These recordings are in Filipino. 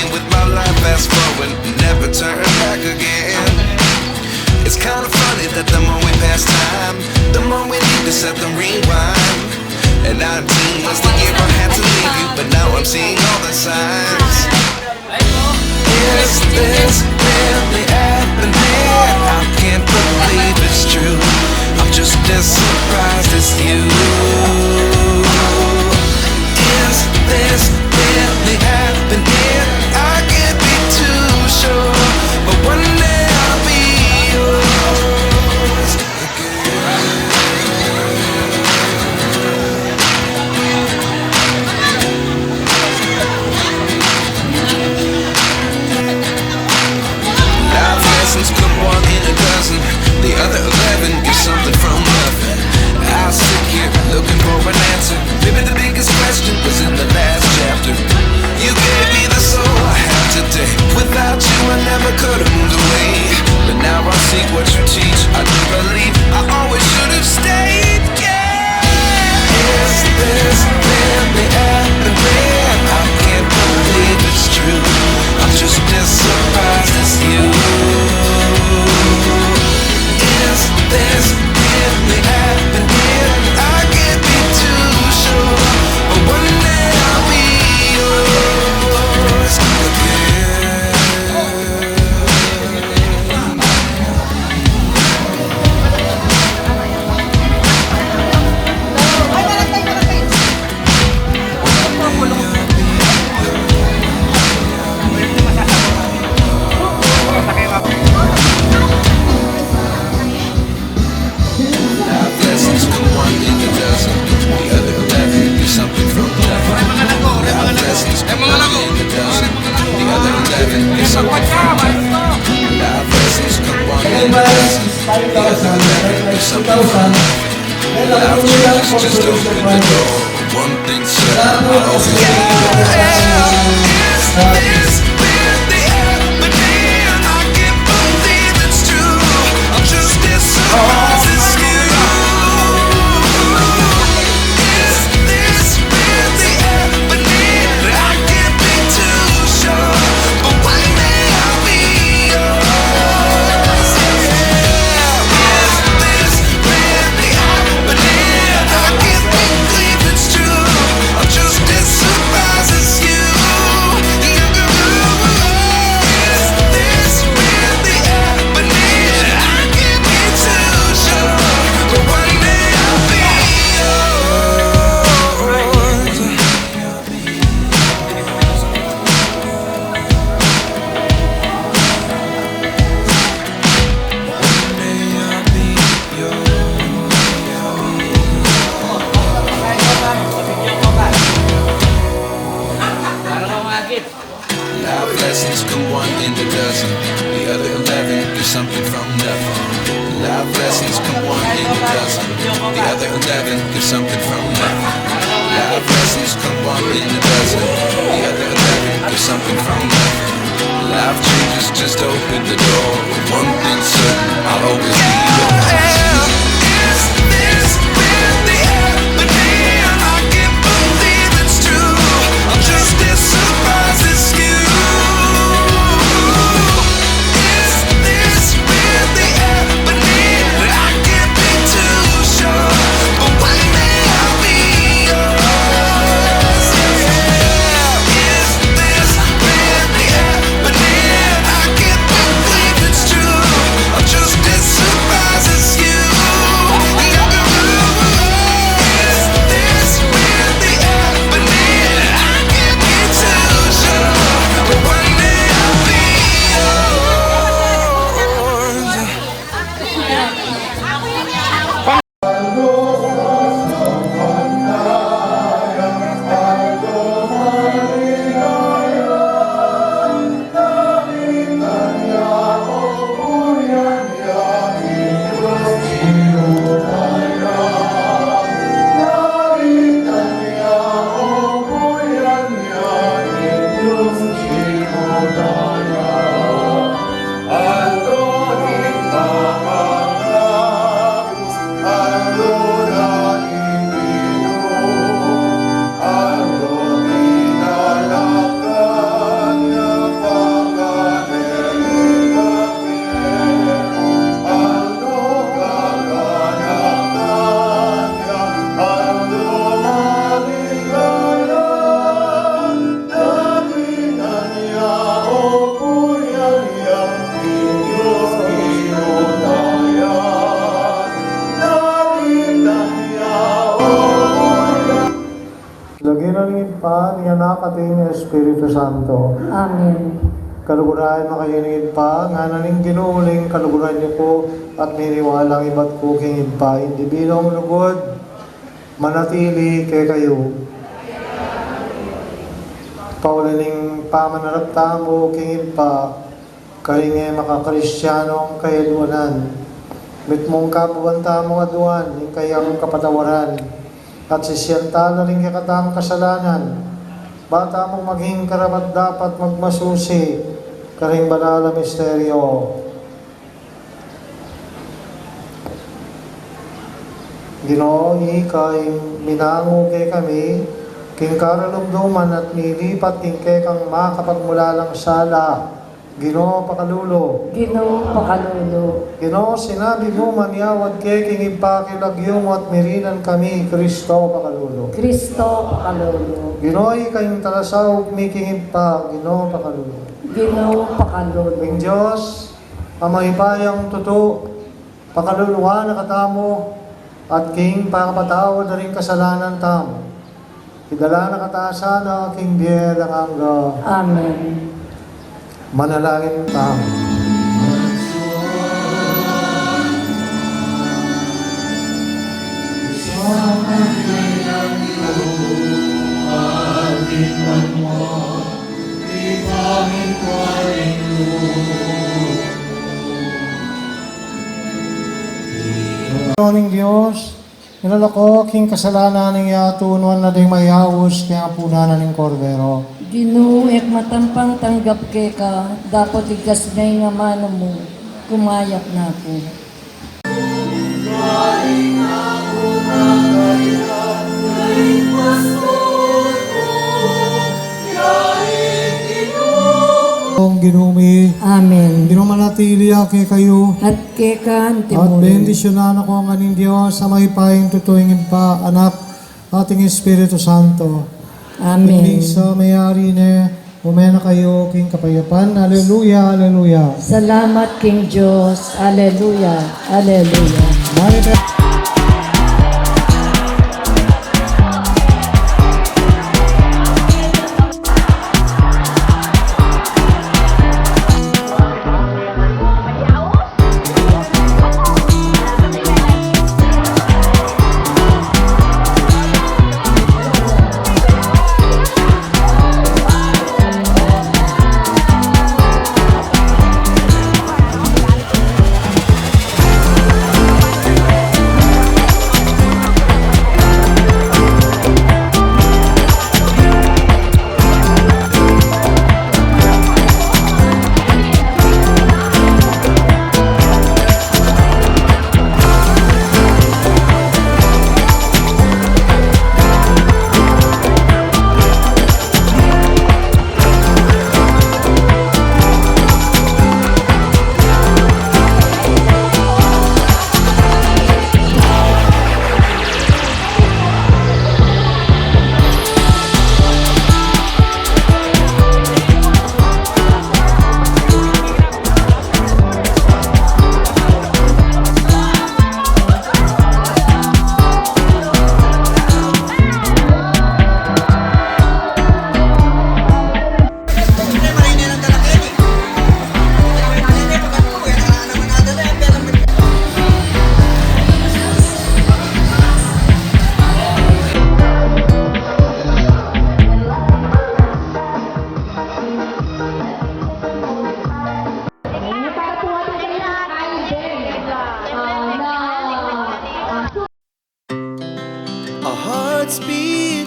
in with my life, fast forward, never turn back again. It's kind of funny that the more we pass time, the more we need to set the rewind. And 19 was the year I had to leave you, but now I'm seeing all the signs. Is this really happening? I can't believe it's true. I'm just as surprised as you. Is this really happening? I can't be too sure, but one day I'll be yours again. Life lessons come one in a dozen, the other 11 get something from nothing. I sit here looking for an answer. Maybe the biggest question was in the last chapter. You gave me the soul I have today. Without you I never could have moved away. But now I see what you teach. I do believe I always should have stayed. Yeah. Is this really happening? I can't believe it's true. I'm just as surprised as you. Is this really happening? I can't be too sure, but one day I'll be yours again. Life lessons come one in a dozen, the other 11 get something from nothing. Life lessons come one in a dozen, the other 11 get something from nothing. Life lessons come one in a dozen, the other 11 get something from nothing. Life changes just open the door. One thing certain, I'll always be yours. Is this really happening? I can't believe it's true. I'm just as surprised as you. Is this really happening? I can't be too sure, but one day I'll be yours. Is this really happening? I can't believe it's true. I'm just as surprised as you. Life lessons come one in a dozen, the other 11 get something from nothing. Life lessons come one in a dozen, the other 11 get something from nothing. Life lessons come one in a dozen, the other 11 get something from nothing. Life changes just open the door. One thing certain, I'll always be yours. Is this really happening? I can't believe it's true. I'm just as surprised as you. Is this really happening? I can't be too sure, but one day I'll be yours. Is this really happening? I can't believe it's true. kating Espiritu Santo. Amen. Kaluguran makahiningid pa, nga naning ginuuling kaluguran niyo ko, at niniwalang iba't ko kingid pa, hindi bilong lugod, manatili kay kayo. Paulaning pamanarap mo kingid pa, kalinge makakristiyanong kailuanan. Mitmong kababanta mo aduan, yung kayang kapatawaran, at sisyanta na rin kakatang kasalanan. Bata mong maging karapat dapat magmasusi, karing banal na misteryo. Ginoo, ikay minango kay kami, king karalumduman at nilipat king kay kang makapagmulalang sala. Ginoo, pakalulo. Ginoo pakalulu. Ginoo, sinabi mo manyawad kay king ipakilagyo mo at mirinan kami, Kristo, pakalulo. Kristo pakalulu. Ginoo, ikayong talasaw, miking pa, Ginoo, pakalulo. Ginoo pakalulu. Ing Diyos, amaybayang tuto, pakaluluwa na katamo, at king pakapatawad na rin kasalanan tamo. Idala na kataasan na aking biyel ang hangga. Amen. Manalangin tamo. Ning Diyos, nilalako king kasalanan ng yatunuan na ding mayawos kaya punanan ng kordero. Ginoo ek matampang tanggap ke ka, dapat igas na nga mano mo, kumayak na ako. Ang ginumi, Amen. ginumanatili kay kayo, At ke ka at antimulo. bendisyonan ako ang aning Diyos sa may pahing tutuwing pa, anak, ating Espiritu Santo. Amen. Sa mayari na, umena kayo, king kapayapan. Hallelujah, hallelujah. Salamat King Diyos. Alleluia. Alleluia. Our hearts beat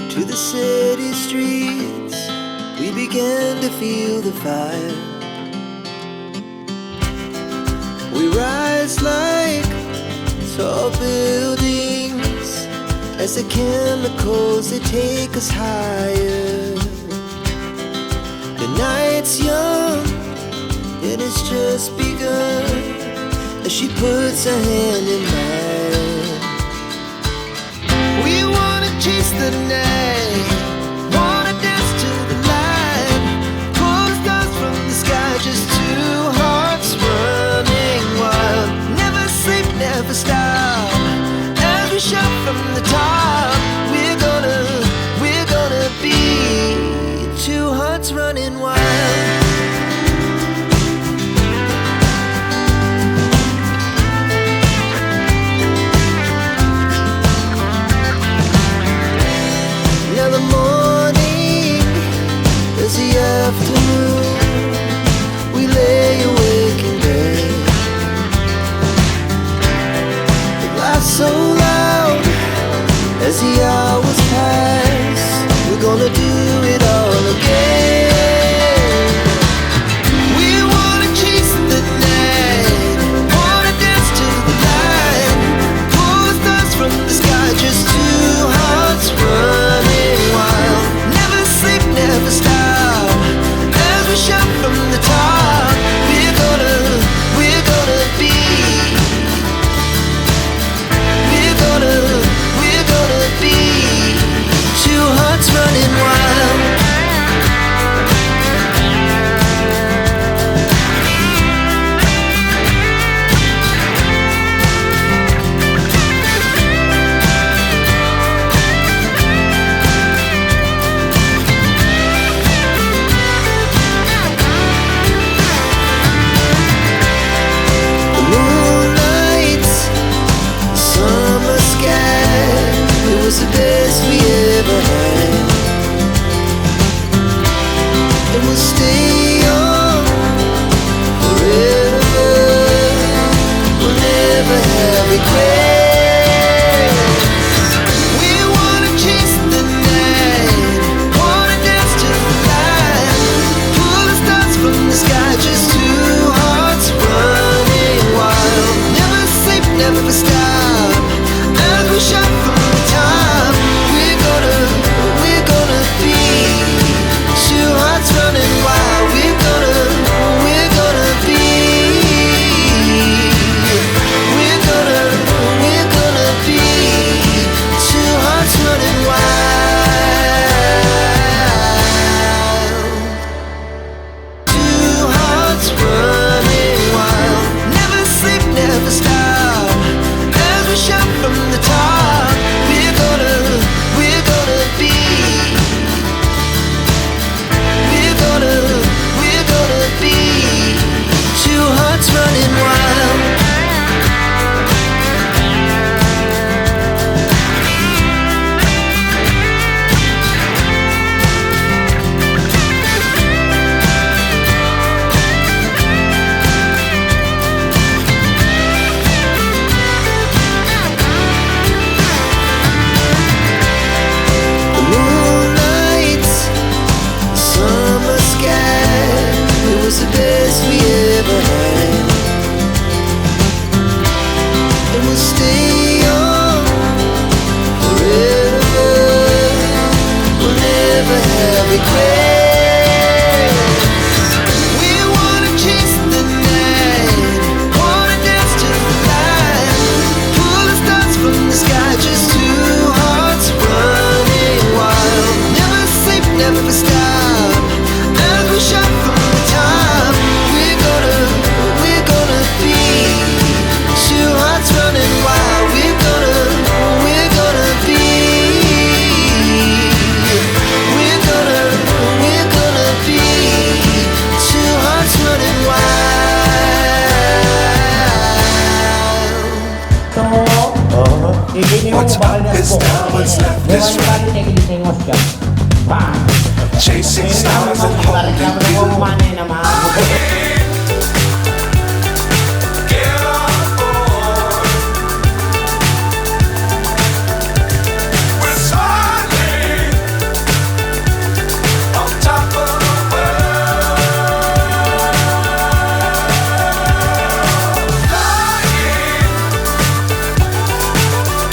to the city streets. We began to feel the fire. We rise like tall buildings as the chemicals, they take us higher. The night's young and it's just begun as she puts her hand in mine. We wanna chase the night, wanna dance to the light, pull the stars from the sky, just two hearts running wild. Never sleep, never stop, as we shout from the top. We're gonna be afternoon, we lay awake in bed. It laughs so loud as the hours pass. We're gonna do it all again. We wanna chase the night, wanna dance to the light, pull the stars from the sky, just two hearts running wild. Never sleep, never stop, as we shout from the top. We're gonna be. We're gonna be two hearts running wild. The moonlight, summer sky, it was the best we ever had. And we'll stay on forever. We'll never have regrets. We wanna chase the night, wanna dance to the light, pull the stars from the sky, just two hearts running wild. Never sleep, never stop, as we shout from the top. We're gonna be two hearts running wild. We're gonna be. We're gonna be two hearts running wild. Two hearts running wild. Never sleep, never stop, as we shout from the top. We're gonna be. We're gonna be two hearts running wild. The moonlight, summer sky, it was the best we ever had. And we'll stay on forever. We'll never have regrets. We wanna chase the night, wanna dance to the light, pull the stars from the sky, just two hearts running wild. Never sleep, never stop, as we shout from the top. We're gonna be two hearts running wild. We're gonna be. We're gonna be two hearts running wild. What's up is down, what's left is right. Chasing stars and holding you. Get on board. We're soaring on top of the world. Flying.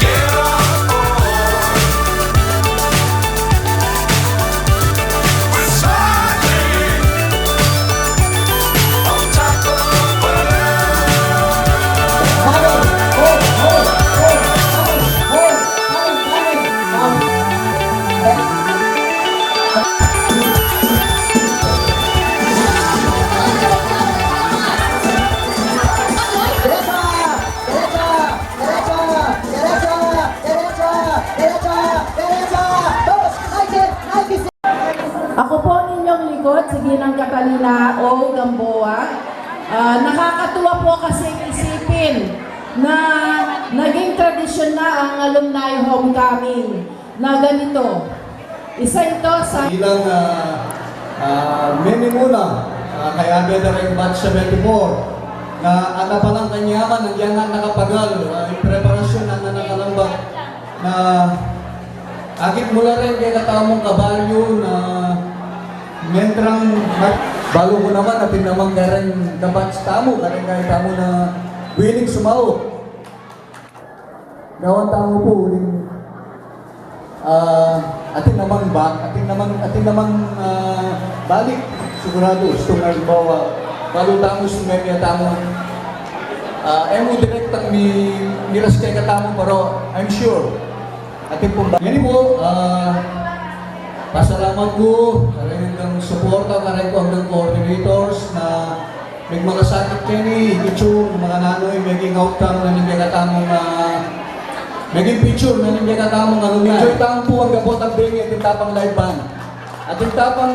Get on board. We're soaring on top of the world. Ako po ang inyong likod, si Ginang Catalina O. Gamboa. Nakakatuwa po kasi isipin na naging tradisyon na ang alumni homecoming na ganito. Isa ito sa Bilang Many muna, kaya better batch 74, na ana pa ng kanyaman, nandiyan nga nakapagal, yung preparasyon na nakalambak, na agit mula rin kay katamong kabalyo na mentrang balo mo naman at tinamang karen kabatch tamo, karen kaya tamo na willing sumao. Gawan tamo po, uling atin namang balik sigurado gusto nga halimbawa balo tamo sumemya tamo emo direct ang miras kay katamo pero I'm sure atin pong yan po pasalamat ko karin hanggang suporta karin ko hanggang coordinators na may mga sakit kini higitsyo mga nanoy making outcome na hindi katamong naging picture na hindi katamong enjoy tamo po ang gabot ang bingi at yung tapang live band at yung tapang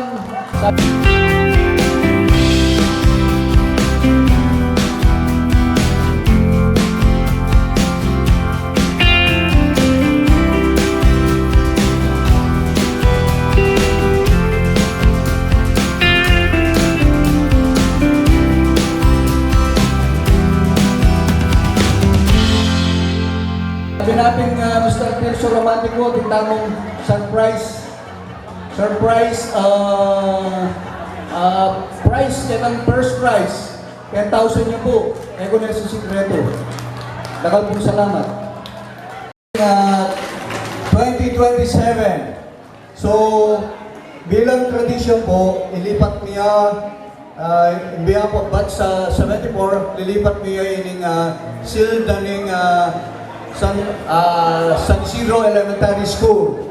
Pinaping Mr. Tirso Romantico, tintamong surprise prize, yan ang first prize. 10,000 niyo po. Ego na sa sikreto. Dakal pong salamat. 2027. So, bilang tradisyon po, ilipat niya in behalf of batch sa 74, lilipat niya ining seal daning San Isidro Elementary School.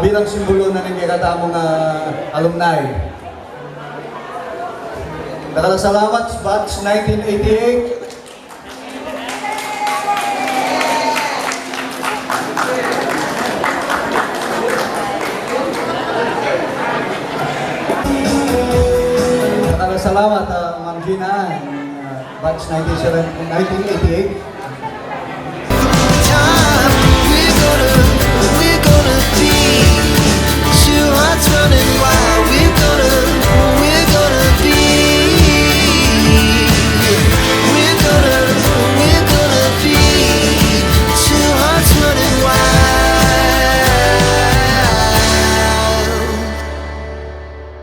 Bilang simbolo na ng katamong alumni. Salamat batch 1988. Salamat Ma'am Gina, batch 1988. Time we're gonna be two hearts.